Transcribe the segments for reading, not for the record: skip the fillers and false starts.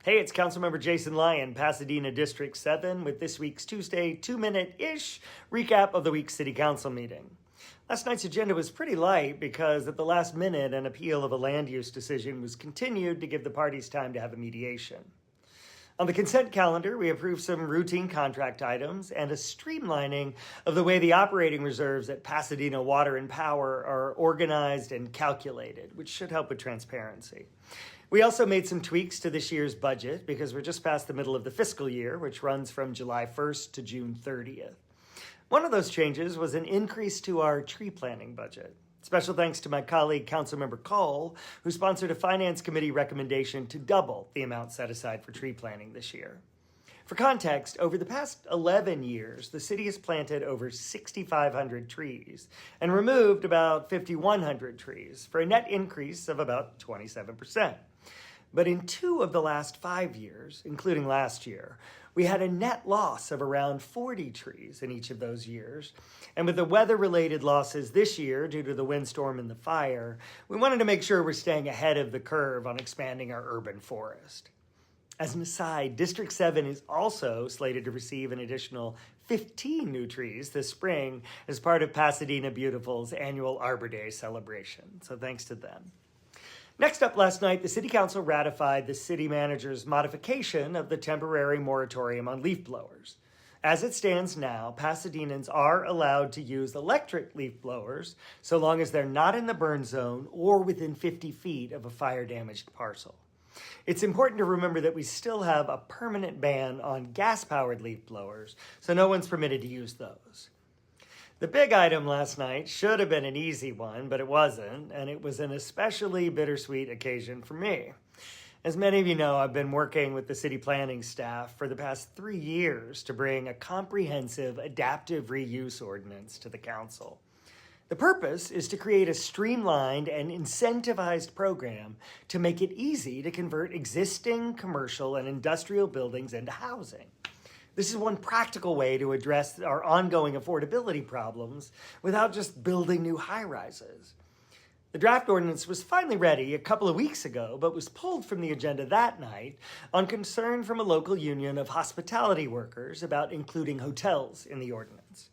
Hey, it's Councilmember Jason Lyon, Pasadena District 7, with this week's Tuesday 2-minute-ish recap of the week's City Council meeting. Last night's agenda was pretty light because at the last minute, an appeal of a land use decision was continued to give the parties time to have a mediation. On the consent calendar, we approved some routine contract items and a streamlining of the way the operating reserves at Pasadena Water and Power are organized and calculated, which should help with transparency. We also made some tweaks to this year's budget because we're just past the middle of the fiscal year, which runs from July 1st to June 30th. One of those changes was an increase to our tree planting budget. Special thanks to my colleague, Councilmember Cole, who sponsored a Finance Committee recommendation to double the amount set aside for tree planting this year. For context, over the past 11 years, the city has planted over 6,500 trees and removed about 5,100 trees for a net increase of about 27%. But in 2 of the last 5 years, including last year, we had a net loss of around 40 trees in each of those years. And with the weather-related losses this year due to the windstorm and the fire, we wanted to make sure we're staying ahead of the curve on expanding our urban forest. As an aside, District 7 is also slated to receive an additional 15 new trees this spring as part of Pasadena Beautiful's annual Arbor Day celebration. So thanks to them. Next up last night, the City Council ratified the city manager's modification of the temporary moratorium on leaf blowers. As it stands now, Pasadenans are allowed to use electric leaf blowers so long as they're not in the burn zone or within 50 feet of a fire-damaged parcel. It's important to remember that we still have a permanent ban on gas-powered leaf blowers, so no one's permitted to use those. The big item last night should have been an easy one, but it wasn't, and it was an especially bittersweet occasion for me. As many of you know, I've been working with the city planning staff for the past 3 years to bring a comprehensive adaptive reuse ordinance to the council. The purpose is to create a streamlined and incentivized program to make it easy to convert existing commercial and industrial buildings into housing. This is one practical way to address our ongoing affordability problems without just building new high-rises. The draft ordinance was finally ready a couple of weeks ago, but was pulled from the agenda that night on concern from a local union of hospitality workers about including hotels in the ordinance.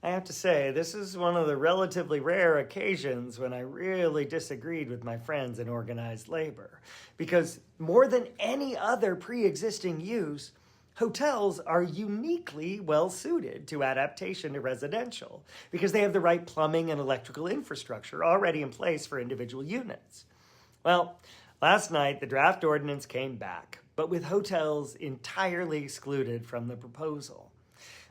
I have to say, this is one of the relatively rare occasions when I really disagreed with my friends in organized labor, because more than any other pre-existing use, hotels are uniquely well-suited to adaptation to residential because they have the right plumbing and electrical infrastructure already in place for individual units. Well, last night the draft ordinance came back, but with hotels entirely excluded from the proposal.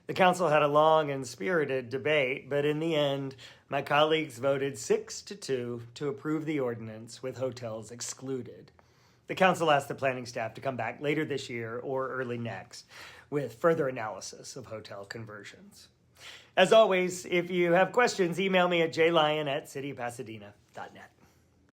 The council had a long and spirited debate, but in the end, my colleagues voted 6-2 to approve the ordinance with hotels excluded. The council asked the planning staff to come back later this year or early next with further analysis of hotel conversions. As always, if you have questions, email me at jlyon@citypasadena.net.